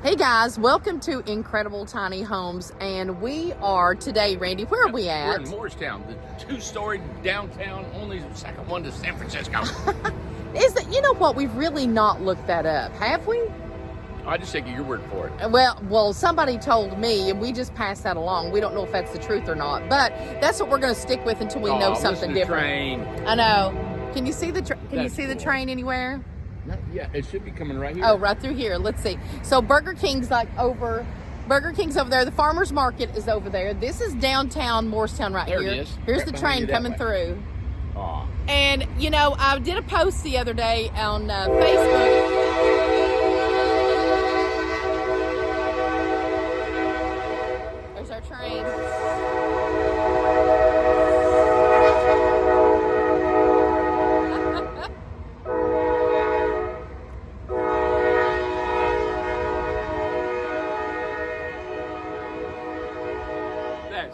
Hey guys, welcome to Incredible Tiny Homes, and we are today, Randy, where are we at? We're in Morristown, the two-story downtown, only the second one to San Francisco. Is that, you know what, we've really not looked that up, have we? I just take your word for it. Well, somebody told me, and we just passed that along. We don't know if that's the truth or not, but that's what we're going to stick with until we know something different. Train. I know. Can you see the train anywhere? Yeah, it should be coming right here. Oh, right through here. Let's see. So Burger King's over there. The farmer's market is over there. This is downtown Morristown right there here. It is. Here's right the train coming through. Aw. And, you know, I did a post the other day on Facebook. There's our train.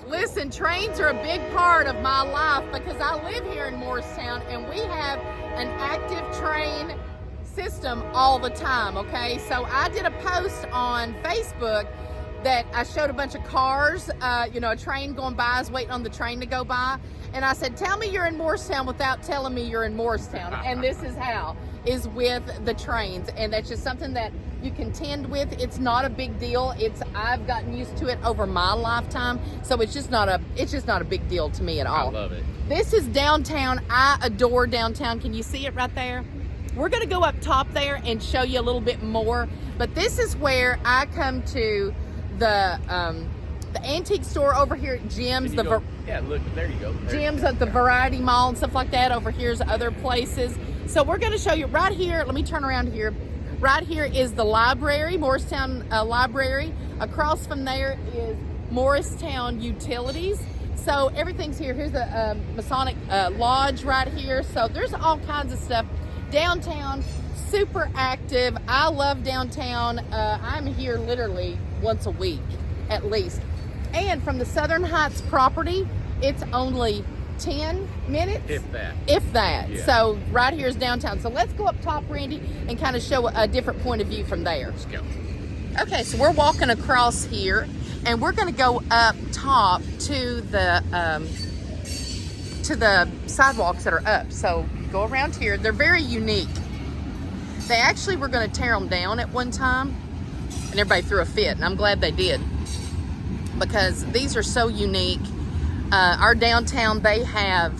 Listen, trains are a big part of my life because I live here in Morristown and we have an active train system all the time, okay? So I did a post on Facebook that I showed a bunch of cars, a train going by. I was waiting on the train to go by. And I said, tell me you're in Morristown without telling me you're in Morristown. And this is how, is with the trains. And that's just something that you contend with. It's not a big deal. I've gotten used to it over my lifetime. So it's just not a big deal to me at all. I love it. This is downtown. I adore downtown. Can you see it right there? We're gonna go up top there and show you a little bit more. But this is where I come to the antique store over here at Jim's. Yeah, look, there you go. Jim's at the Variety Mall and stuff like that. Over here's other places. So we're going to show you right here. Let me turn around here. Right here is the library, Morristown Library. Across from there is Morristown Utilities. So everything's here. Here's the Masonic Lodge right here. So there's all kinds of stuff. Downtown, super active. I love downtown. I'm here literally once a week at least. And from the Southern Heights property, it's only 10 minutes. If that. Yeah. So right here is downtown. So let's go up top, Randy, and kind of show a different point of view from there. Let's go. Okay, so we're walking across here, and we're going to go up top to the sidewalks that are up. So go around here. They're very unique. They actually were going to tear them down at one time, and everybody threw a fit, and I'm glad they did, because these are so unique. Our downtown, they have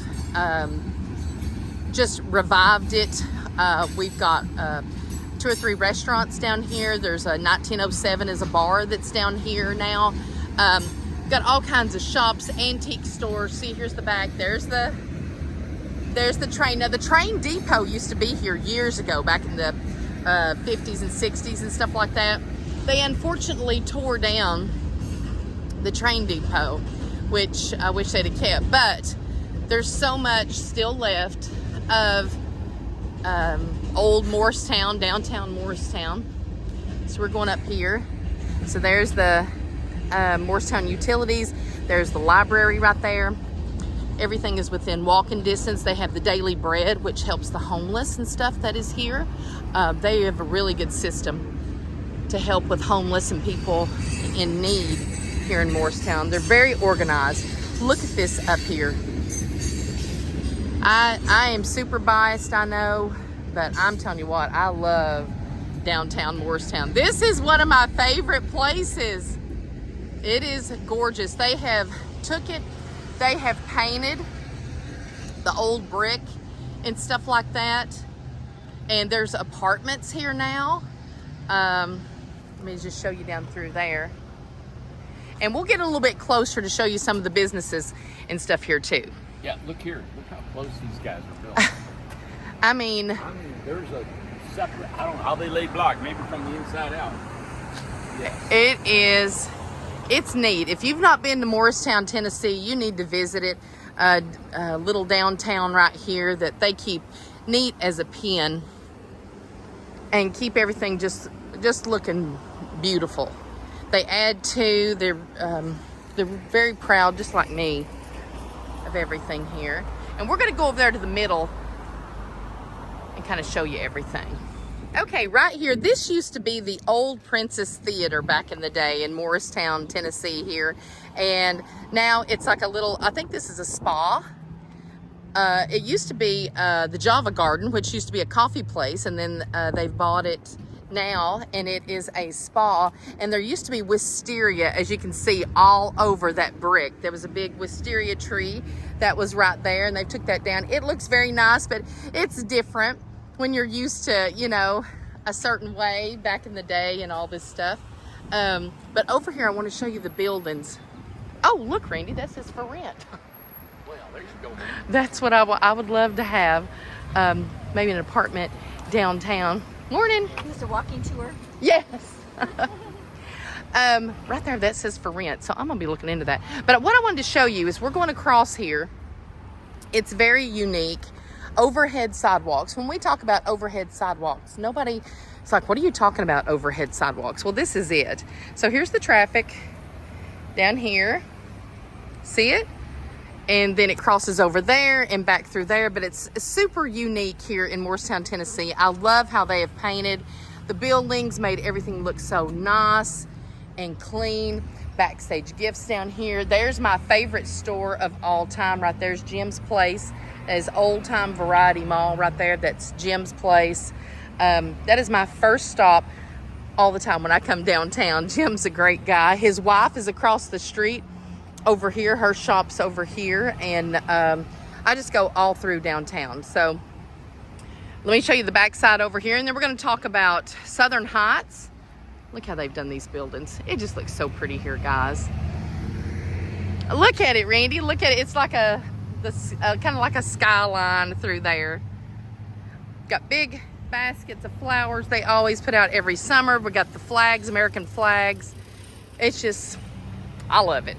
just revived it. We've got 2 or 3 restaurants down here. There's a 1907 is a bar that's down here now. Got all kinds of shops, antique stores. See, here's the back. There's the train. Now, the train depot used to be here years ago, back in the 50s and 60s and stuff like that. They unfortunately tore down the train depot, which I wish they'd have kept, but there's so much still left of old Morristown, downtown Morristown. So we're going up here. So there's the Morristown Utilities. There's the library right there. Everything is within walking distance. They have the Daily Bread, which helps the homeless and stuff that is here. They have a really good system to help with homeless and people in need here in Morristown. They're very organized. Look at this up here. I am super biased, I know, but I'm telling you what, I love downtown Morristown. This is one of my favorite places. It is gorgeous. They have they have painted the old brick and stuff like that. And there's apartments here now. Let me just show you down through there. And we'll get a little bit closer to show you some of the businesses and stuff here too. Yeah, look here. Look how close these guys are built. I mean, there's a separate, I don't know how they lay block, maybe from the inside out. Yes. It's neat. If you've not been to Morristown, Tennessee, you need to visit it. A little downtown right here that they keep neat as a pin and keep everything just looking beautiful. They add to, they're very proud, just like me, of everything here. And we're going to go over there to the middle and kind of show you everything. Okay, right here, this used to be the old Princess Theater back in the day in Morristown, Tennessee here. And now it's like a little, I think this is a spa. It used to be the Java Garden, which used to be a coffee place, and then they've bought it now, and it is a spa. And there used to be wisteria, as you can see, all over that brick. There was a big wisteria tree that was right there, and they took that down. It looks very nice, but it's different when you're used to, you know, a certain way back in the day and all this stuff. But over here, I want to show you the buildings. Oh, look, Randy, that says for rent. Well, there you go, man. That's what I would love to have. Maybe an apartment downtown. Morning. Just a walking tour. Yes. Right there, that says for rent. So I'm gonna be looking into that. But what I wanted to show you is we're going across here. It's very unique. Overhead sidewalks. When we talk about overhead sidewalks, it's like, what are you talking about, overhead sidewalks? Well, this is it. So here's the traffic down here. See it? And then it crosses over there and back through there. But it's super unique here in Morristown, Tennessee. I love how they have painted the buildings, made everything look so nice and clean. Backstage gifts down here. There's my favorite store of all time. Right there's Jim's Place. That is Old Time Variety Mall right there. That's Jim's Place. That is my first stop all the time when I come downtown. Jim's a great guy. His wife is across the street over here. Her shop's over here. And I just go all through downtown. So let me show you the backside over here. And then we're going to talk about Southern Heights. Look how they've done these buildings. It just looks so pretty here, guys. Look at it, Randy. Look at it. It's like kind of like a skyline through there. Got big baskets of flowers they always put out every summer. We got the flags, American flags. It's just, I love it.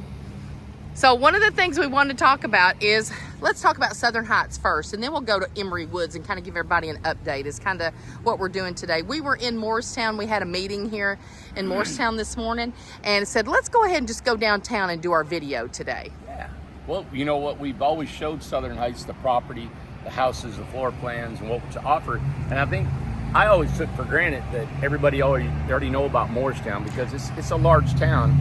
So one of the things we wanted to talk about is, let's talk about Southern Heights first, and then we'll go to Emory Woods and kind of give everybody an update. Is kind of what we're doing today. We were in Morristown. We had a meeting here in Morristown this morning and said, let's go ahead and just go downtown and do our video today. Yeah. Well, you know what? We've always showed Southern Heights, the property, the houses, the floor plans, and what to offer. And I think I always took for granted that everybody already know about Morristown, because it's a large town.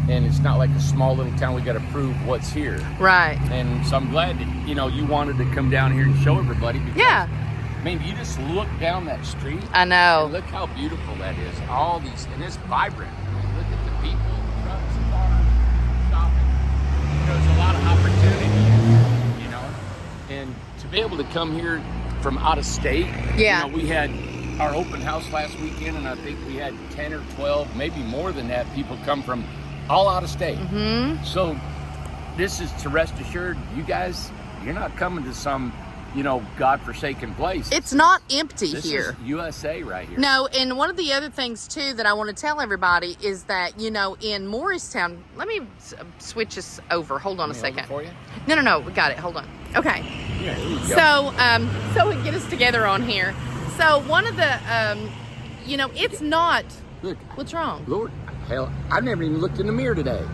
And it's not like a small little town. We got to prove what's here. Right. And so I'm glad that, you know, you wanted to come down here and show everybody. Because, yeah. I mean, you just look down that street. I know. And look how beautiful that is. All these, and it's vibrant. I mean, look at the people, trucks, cars, shopping. You know, there's a lot of opportunity, you know. And to be able to come here from out of state. Yeah. You know, we had our open house last weekend, and I think we had 10 or 12, maybe more than that, people come from all out of state. Mm-hmm. So this is to rest assured, you guys, you're not coming to some, you know, godforsaken place. It's not empty this here. Is USA right here. No, and one of the other things too that I want to tell everybody is that, you know, in Morristown, let me switch this over. Hold on a second. For you? No, we got it. Hold on. Okay. Yeah, here you go. So we get us together on here. So one of the, you know, it's not. Look. What's wrong? Lord, hell, I've never even looked in the mirror today.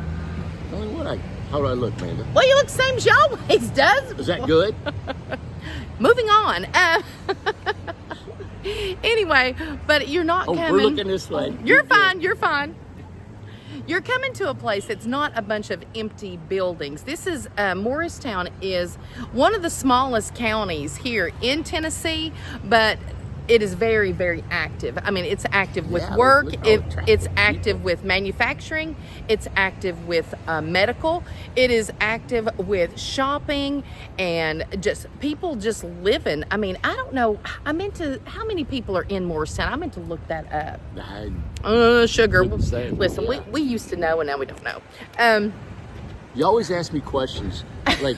Tell me how do I look, Amanda? Well, you look same as you always does. Is that good? Moving on. Anyway, but you're not coming. We're looking this way. You're fine. You're fine. You're coming to a place that's not a bunch of empty buildings. This is, Morristown is one of the smallest counties here in Tennessee, but it is very, very active. I mean, it's active with work. It's active with manufacturing. It's active with medical. It is active with shopping and just people just living. I mean, I don't know. How many people are in Morristown? I meant to look that up. Sugar. Listen, yeah. we used to know and now we don't know. You always ask me questions like,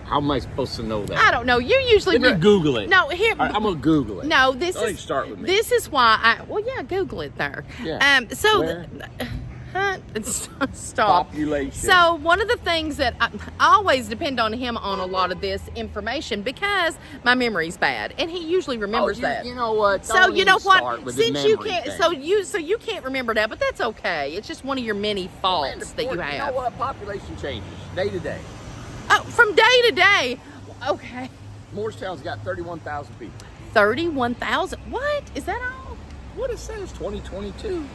how am I supposed to know that? I don't know. You usually let me Google it. No, here. Right, I'm gonna Google it. No, Start with me. This is why Google it there. Yeah. Stop. Population. So one of the things that I always depend on him on a lot of this information because my memory's bad, and he usually remembers that. You know what? So you know what? Since you can't, so you can't remember that, but that's okay. It's just one of your many faults that you have. You know what? Population changes day to day. Oh, from day to day. Okay. Morristown's got 31,000 people. 31,000. What? Is that all? What it says, 2022.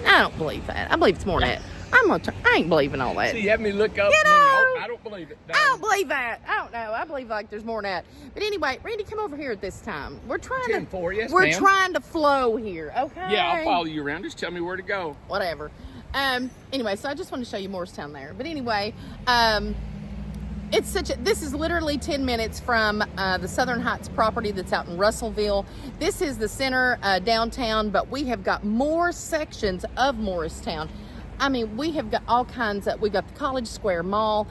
I don't believe that. I believe it's more than that. I ain't believing all that. See, you have me look up. You know, I don't believe it. I don't believe that. I don't know. I believe like there's more than that. But anyway, Randy, come over here at this time. We're trying 10-4, yes, we're ma'am. trying to flow here, okay? Yeah, I'll follow you around. Just tell me where to go. Whatever. Anyway, so I just want to show you Morristown there. But anyway, this is literally 10 minutes from the Southern Heights property that's out in Russellville. This is the center downtown, but we have got more sections of Morristown. I mean, we have got all kinds of, we've got the College Square Mall,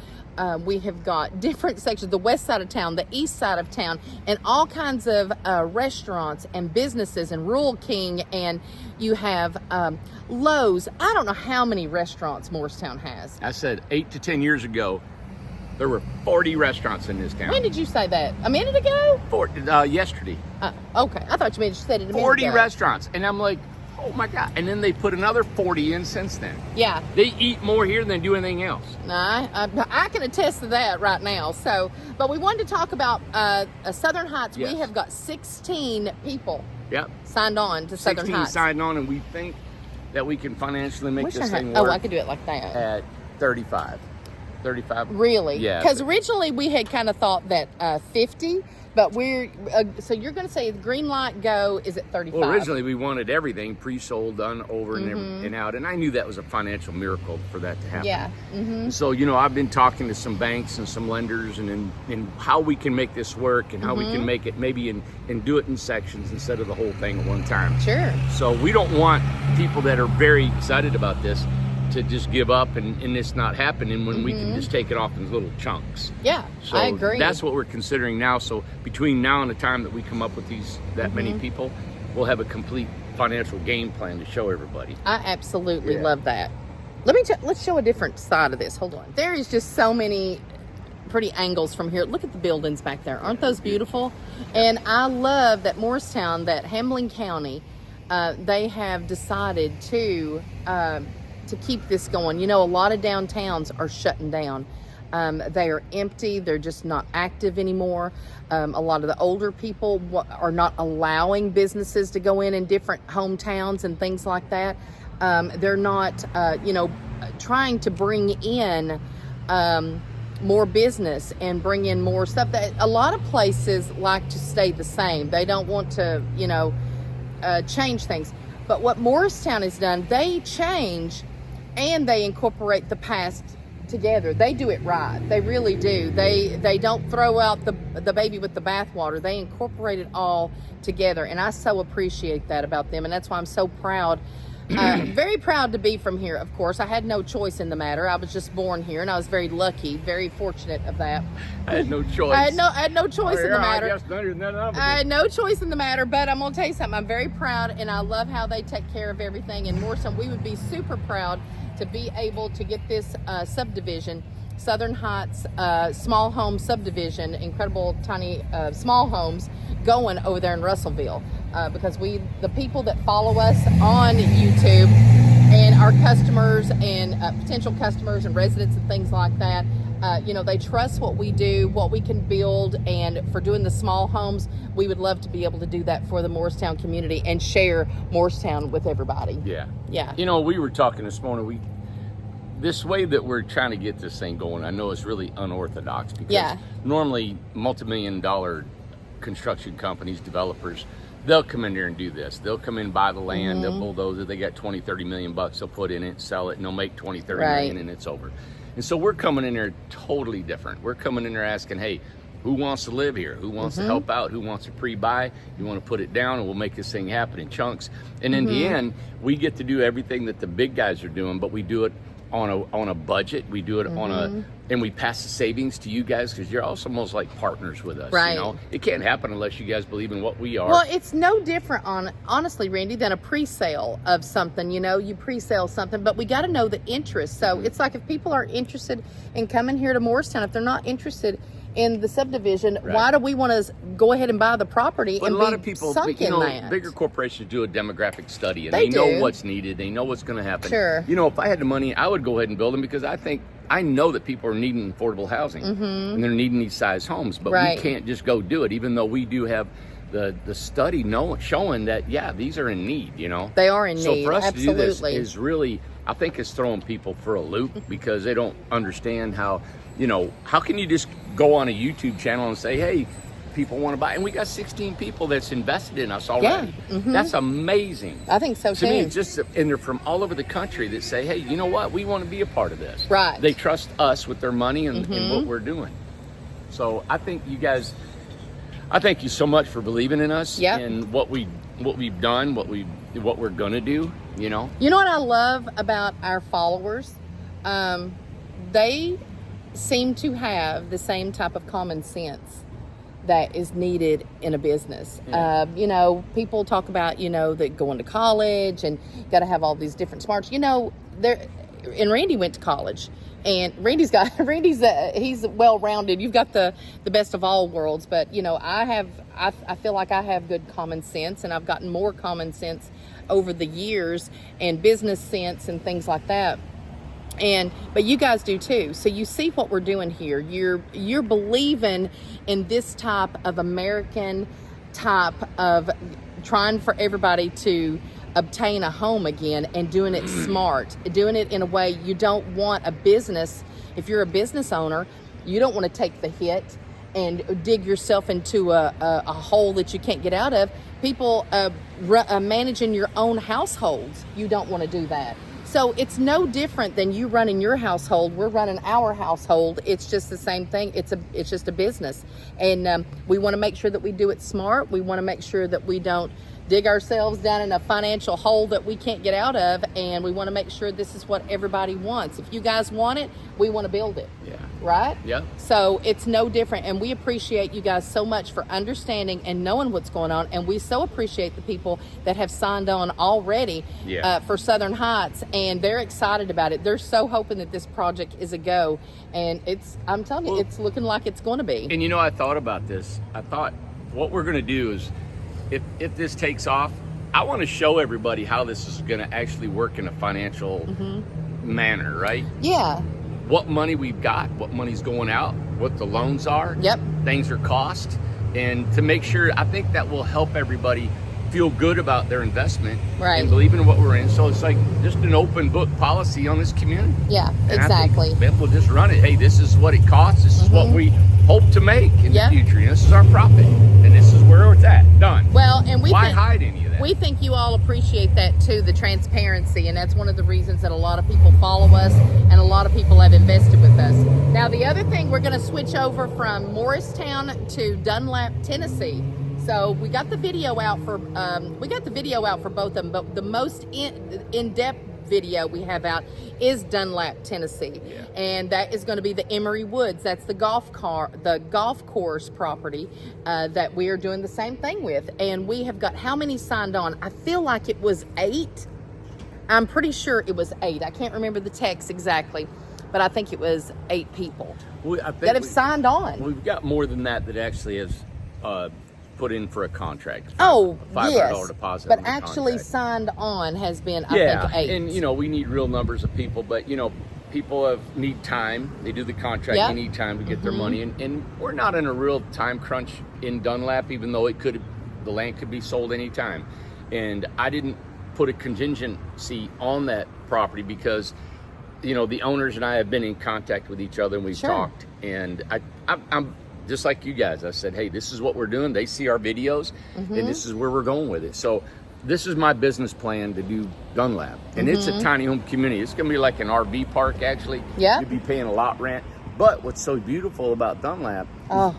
we have got different sections, the west side of town, the east side of town, and all kinds of restaurants and businesses and Rural King, and you have Lowe's. I don't know how many restaurants Morristown has. I said 8 to 10 years ago, there were 40 restaurants in this town. When did you say that? A minute ago? Yesterday. Okay, I thought you meant you said it a minute ago. 40 restaurants. And I'm like, oh my God. And then they put another 40 in since then. Yeah. They eat more here than they do anything else. I can attest to that right now. So, but we wanted to talk about Southern Heights. Yes. We have got 16 people Yep. signed on to Southern 16 Heights. signed on, and we think that we can financially make this thing Oh, work I could do it like that. at 35. 35. Really? Yeah. Because originally we had kind of thought that 50, but we're, so you're going to say the green light go is at 35. Well, originally we wanted everything pre-sold, done over and out, and I knew that was a financial miracle for that to happen. Yeah. So, I've been talking to some banks and some lenders and how we can make this work and how we can make it maybe and do it in sections instead of the whole thing at one time. Sure. So we don't want people that are very excited about this to just give up and this not happening when we can just take it off in little chunks. Yeah, So I agree. that's what we're considering now. So between now and the time that we come up with that many people, we'll have a complete financial game plan to show everybody. I absolutely love that. Let's show a different side of this. Hold on. There is just so many pretty angles from here. Look at the buildings back there. Aren't those beautiful? And I love that Morristown, that Hamlin County, they have decided to keep this going. A lot of downtowns are shutting down. They are empty. They're just not active anymore. A lot of the older people are not allowing businesses to go in different hometowns and things like that. They're not, trying to bring in more business and bring in more stuff. That a lot of places like to stay the same. They don't want to, change things. But what Morristown has done, they change and they incorporate the past together. They do it right. They really do. They don't throw out the baby with the bathwater. They incorporate it all together, and I so appreciate that about them, and that's why I'm so proud. Very proud to be from here, of course. I had no choice in the matter. I was just born here, and I was very lucky, very fortunate of that. I had no choice. I had no choice in the matter. I guess none of it. I had no choice in the matter, but I'm going to tell you something. I'm very proud, and I love how they take care of everything. In Morristown, we would be super proud to be able to get this subdivision, Southern Heights small home subdivision, incredible tiny small homes, going over there in Russellville, because the people that follow us on YouTube and our customers and potential customers and residents and things like that, they trust what we do, what we can build, and for doing the small homes, we would love to be able to do that for the Morristown community and share Morristown with everybody. Yeah. Yeah. We were talking this morning, this way that we're trying to get this thing going, I know it's really unorthodox because normally multi-million-dollar construction companies, developers, they'll come in there and do this. They'll come in, buy the land, they'll bulldoze it, they got 20, 30 million bucks, they'll put in it, sell it, and they'll make 20, 30 million, and it's over. And so we're coming in there totally different. We're coming in there asking, hey, who wants to live here? Who wants to help out? Who wants to pre-buy? You want to put it down, and we'll make this thing happen in chunks. And in the end, we get to do everything that the big guys are doing, but we do it on a budget. We do it and we pass the savings to you guys because you're also almost like partners with us. Right. It can't happen unless you guys believe in what we are. Well, it's no different honestly, Randy, than a pre-sale of something. You pre-sale something, but we got to know the interest. So it's like if people are interested in coming here to Morristown, if they're not interested in the subdivision, why do we want to go ahead and buy the property and a lot of people, sunk in that? Bigger corporations do a demographic study, and They know do. what's needed. They know what's going to happen. Sure. If I had the money, I would go ahead and build them because I know that people are needing affordable housing and they're needing these size homes, but we can't just go do it, even though we do have the study showing that, yeah, these are in need, you know. They are in so need. for us Absolutely. to do this is really, I think it's throwing people for a loop because they don't understand how, you know, how can you just go on a YouTube channel and say, hey, people want to buy, and we got 16 people that's invested in us already. Yeah. That's amazing. I think so To too. me, it's just, and they're from all over the country that say, hey, you know what, we want to be a part of this. Right. They trust us with their money and what we're doing. So I think you guys, I thank you so much for believing in us and what we've done, what we're gonna do. You know. You know what I love about our followers? They seem to have the same type of common sense that is needed in a business. Yeah. You know, people talk about, you know, that going to college and got to have all these different smarts. You know, and Randy went to college. And Randy's he's well-rounded. You've got the best of all worlds, but you know, I feel like I have good common sense, and I've gotten more common sense over the years and business sense and things like that. But you guys do too. So you see what we're doing here. You're believing in this type of American type of trying for everybody to obtain a home again and doing it smart, doing it in a way you don't want a business. If you're a business owner, you don't want to take the hit and dig yourself into a hole that you can't get out of. People managing your own households, you don't want to do that. So it's no different than you running your household. We're running our household. It's just the same thing. It's just a business, and we want to make sure that we do it smart. We want to make sure that we don't dig ourselves down in a financial hole that we can't get out of, and we want to make sure this is what everybody wants. If you guys want it, we want to build it. Yeah. Right? Yeah. So it's no different, and we appreciate you guys so much for understanding and knowing what's going on, and we so appreciate the people that have signed on already for Southern Heights, and they're excited about it. They're so hoping that this project is a go, and I'm telling you, it's looking like it's going to be. And you know, I thought about this. I thought what we're going to do is, if this takes off, I want to show everybody how this is going to actually work in a financial manner, right? Yeah. What money we've got, what money's going out, what the loans are, things are cost, and to make sure, I think that will help everybody feel good about their investment and believe in what we're in. So it's like just an open book policy on this community. Yeah, and exactly. I think we'll just run it. Hey, this is what it costs. This is what we hope to make in the future. And this is our profit. And this is where it's at. Done. Well, and why hide any of that? We think you all appreciate that too, the transparency, and that's one of the reasons that a lot of people follow us and a lot of people have invested with us. Now, the other thing, we're going to switch over from Morristown to Dunlap, Tennessee. So we got the video out for both of them, but the most in-depth video we have out is Dunlap, Tennessee, and that is going to be the Emory Woods. That's the golf course property that we are doing the same thing with. And we have got how many signed on? I feel like it was 8. I'm pretty sure it was 8. I can't remember the text exactly, but I think it was 8 people that have signed on. We've got more than that actually has put in for a contract. $500 deposit. But actually signed on has been, I think, 8. And you know, we need real numbers of people, but you know, people need time. They do the contract, they need time to get their money. And we're not in a real time crunch in Dunlap, even though the land could be sold anytime. And I didn't put a contingency on that property because, you know, the owners and I have been in contact with each other and we've talked. And I'm just like you guys. I said, hey, this is what we're doing. They see our videos and this is where we're going with it. So this is my business plan to do Dunlap. And it's a tiny home community. It's going to be like an RV park, actually. Yeah. You'll be paying a lot rent. But what's so beautiful about Dunlap,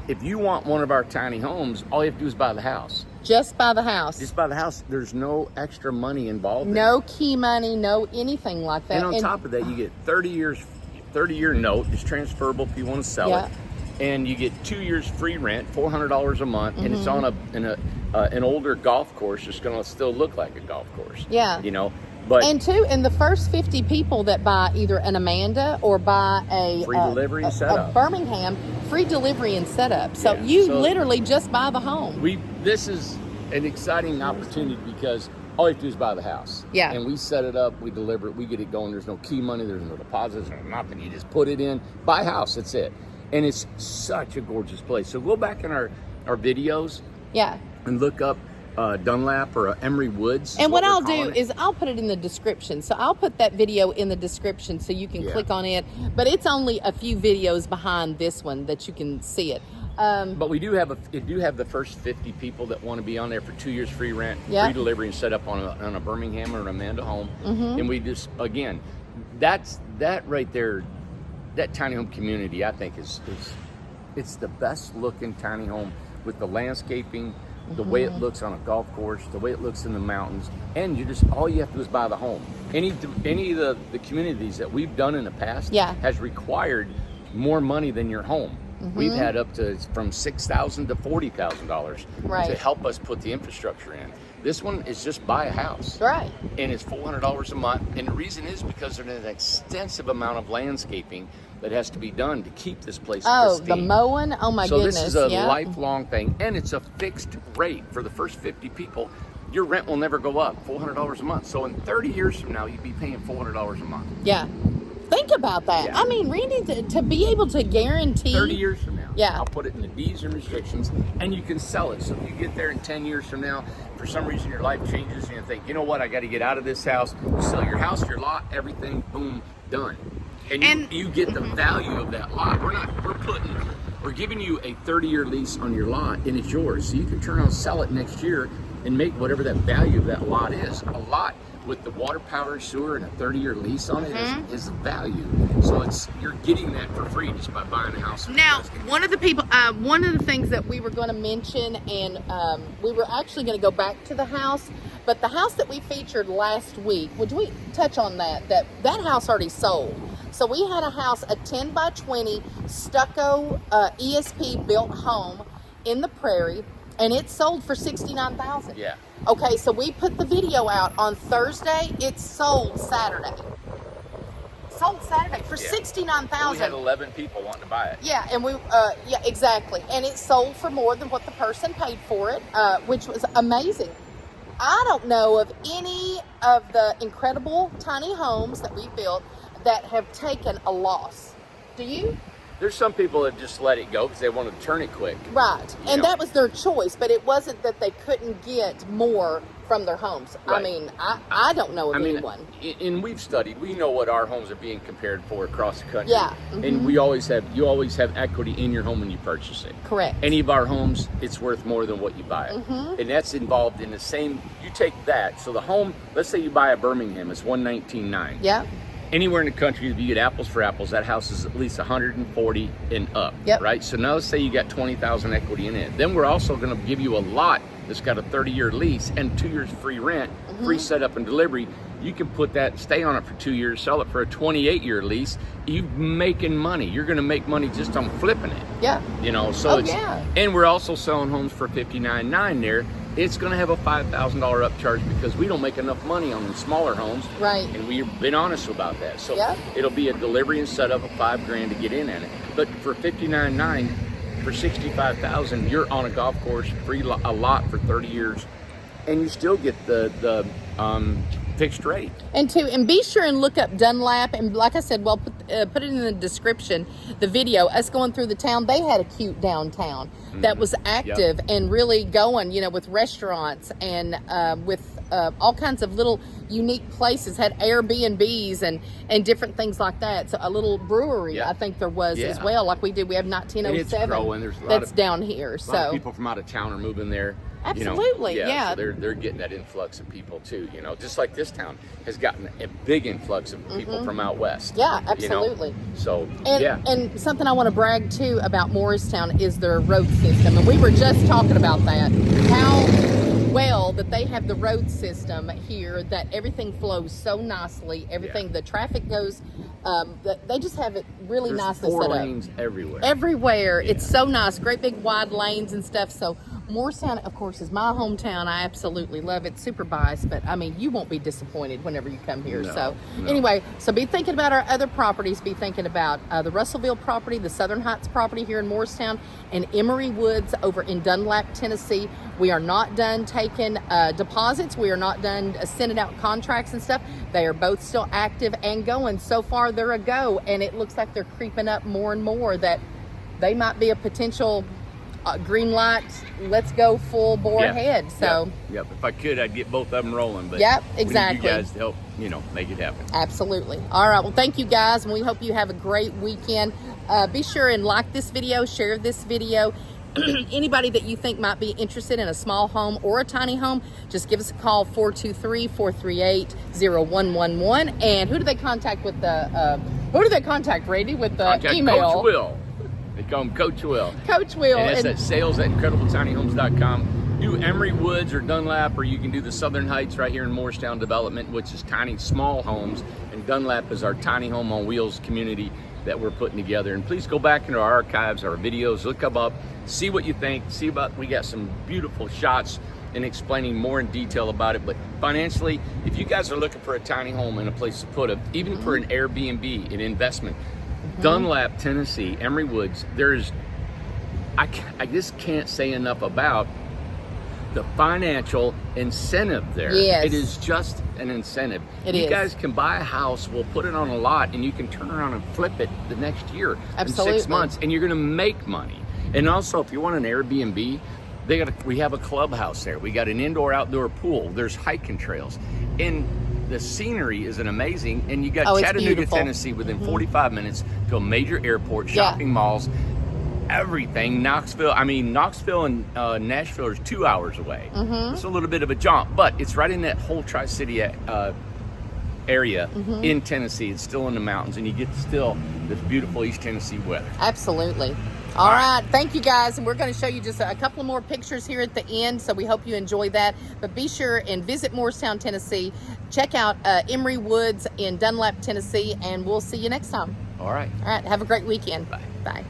if you want one of our tiny homes, all you have to do is buy the house. Just buy the house. Just buy the house. There's no extra money involved. No key money, no anything like that. And on top of that, you get 30-year note. It's transferable if you want to sell it. And you get 2 years free rent, $400 a month, and it's on an older golf course. It's going to still look like a golf course. Yeah. You know, but and the first 50 people that buy either an Amanda or buy a free delivery and setup, a Birmingham, free delivery and setup. So you literally just buy the home. This is an exciting opportunity because all you have to do is buy the house. Yeah. And we set it up, we deliver it, we get it going. There's no key money, there's no deposits, there's nothing. You just put it in, buy a house. That's it. And it's such a gorgeous place. So go back in our videos. Yeah. and look up Dunlap or Emory Woods. And what I'll do is I'll put it in the description. So I'll put that video in the description so you can click on it. But it's only a few videos behind this one that you can see it. But we do have the first 50 people that want to be on there for 2 years free rent, free delivery, and set up on a Birmingham or an Amanda home. And we just, again, that right there, that tiny home community, I think it's the best looking tiny home with the landscaping, the way it looks on a golf course, the way it looks in the mountains, and all you have to do is buy the home. Any of the communities that we've done in the past has required more money than your home. We've had up to from $6,000 to $40,000 to help us put the infrastructure in. This one is just buy a house, and it's $400 a month. And the reason is because there's an extensive amount of landscaping that has to be done to keep this place pristine. The mowing, oh my goodness. So this is a lifelong thing, and it's a fixed rate for the first 50 people. Your rent will never go up, $400 a month. So in 30 years from now, you'd be paying $400 a month. Yeah. Think about that. I mean, Randy, to be able to guarantee 30 years from now, I'll put it in the deeds and restrictions, and you can sell it. So if you get there in 10 years from now, for some reason your life changes, and you think, you know what, I got to get out of this house. You sell your house, your lot, everything, boom, done. And you get the value of that lot. We're giving you a 30-year lease on your lot, and it's yours. So you can turn around and sell it next year and make whatever that value of that lot is. A lot with the water, power, sewer, and a 30-year lease on it is value. So you're getting that for free just by buying a house. Now, one of the things that we were going to mention, and we were actually going to go back to the house, but the house that we featured last week, would we touch on that house already sold? So we had a house, a 10 by 20 stucco ESP built home in the Prairie, and it sold for $69,000. Yeah. Okay, so we put the video out on Thursday. It sold Saturday. Sold Saturday for $69,000. We had 11 people wanting to buy it. Yeah, and exactly. And it sold for more than what the person paid for it, which was amazing. I don't know of any of the incredible tiny homes that we built that have taken a loss. Do you? There's some people that just let it go because they want to turn it quick. Right. And that was their choice, but it wasn't that they couldn't get more from their homes. Right. I mean, I don't know of anyone. And we've studied. We know what our homes are being compared for across the country. Yeah. And you always have equity in your home when you purchase it. Correct. Any of our homes, it's worth more than what you buy it. And that's involved in the same, you take that. So the home, let's say you buy a Birmingham, it's $119,900. Yeah. Anywhere in the country, if you get apples for apples, that house is at least $140,000 and up, right? So now let's say you got $20,000 equity in it. Then we're also going to give you a lot that's got a 30-year lease and 2 years free rent, free setup and delivery. You can stay on it for 2 years, sell it for a 28-year lease. You're making money. You're going to make money just on flipping it. Yeah. So and we're also selling homes for $59,900 there. It's going to have a $5,000 upcharge because we don't make enough money on the smaller homes. Right. And we've been honest about that. So it'll be a delivery and setup of $5,000 to get in it. But for $59,900, for $65,000, you're on a golf course, a lot for 30 years, and you still get the fixed rate. And be sure and look up Dunlap, and like I said, put it in the description, the video, us going through the town. They had a cute downtown that was active and really going, with restaurants and with all kinds of little unique places, had Airbnbs and different things like that. So a little brewery, I think there was as well, like we did. We have 1907 it's growing. There's that's down here. A lot of people from out of town are moving there. Absolutely, So they're getting that influx of people too. Just like this town has gotten a big influx of people from out west. Yeah, absolutely. So and something I want to brag too about Morristown is their road system, and we were just talking about that. How well that they have the road system here, that everything flows so nicely. Everything, the traffic goes. They just have it really nicely set up. 4 lanes everywhere. Everywhere, it's so nice. Great big wide lanes and stuff. So Morristown, of course, is my hometown. I absolutely love it. Super biased, but I mean, you won't be disappointed whenever you come here. Anyway, so be thinking about our other properties. Be thinking about the Russellville property, the Southern Heights property here in Morristown, and Emory Woods over in Dunlap, Tennessee. We are not done taking deposits. We are not done sending out contracts and stuff. They are both still active and going. So far, they're a go, and it looks like they're creeping up more and more that they might be a potential green light, let's go full bore ahead. So yep. If I could, I'd get both of them rolling. But yep, we exactly. need you guys to help, make it happen. Absolutely. All right. Well, thank you guys, and we hope you have a great weekend. Be sure and like this video, share this video. Anybody that you think might be interested in a small home or a tiny home, just give us a call, 423-438-0111. And who do they contact with the Randy, with the Contact email? Coach Will. They call him Coach Will. Coach Will. And it's at sales@incredibletinyhomes.com. Do Emory Woods or Dunlap, or you can do the Southern Heights right here in Morristown development, which is tiny, small homes. And Dunlap is our tiny home on wheels community that we're putting together. And please go back into our archives, our videos, look them up, see what you think, we got some beautiful shots and explaining more in detail about it. But financially, if you guys are looking for a tiny home and a place to put it, even for an Airbnb, an investment, Dunlap, Tennessee, Emory Woods, I just can't say enough about the financial incentive there. Yes. It is just an incentive. You guys can buy a house, we'll put it on a lot, and you can turn around and flip it the next year. Absolutely. In 6 months, and you're gonna make money. And also, if you want an Airbnb, we have a clubhouse there. We got an indoor-outdoor pool. There's hiking trails. And the scenery is amazing. And you got Chattanooga, beautiful. Tennessee within 45 minutes to a major airport, shopping malls, everything. Knoxville and Nashville is 2 hours away. It's a little bit of a jaunt, but it's right in that whole Tri-City area in Tennessee. It's still in the mountains, and you get still this beautiful East Tennessee weather. Absolutely. All right. Thank you, guys. And we're going to show you just a couple more pictures here at the end, so we hope you enjoy that. But be sure and visit Morristown, Tennessee. Check out Emory Woods in Dunlap, Tennessee, and we'll see you next time. All right. All right. Have a great weekend. Bye. Bye.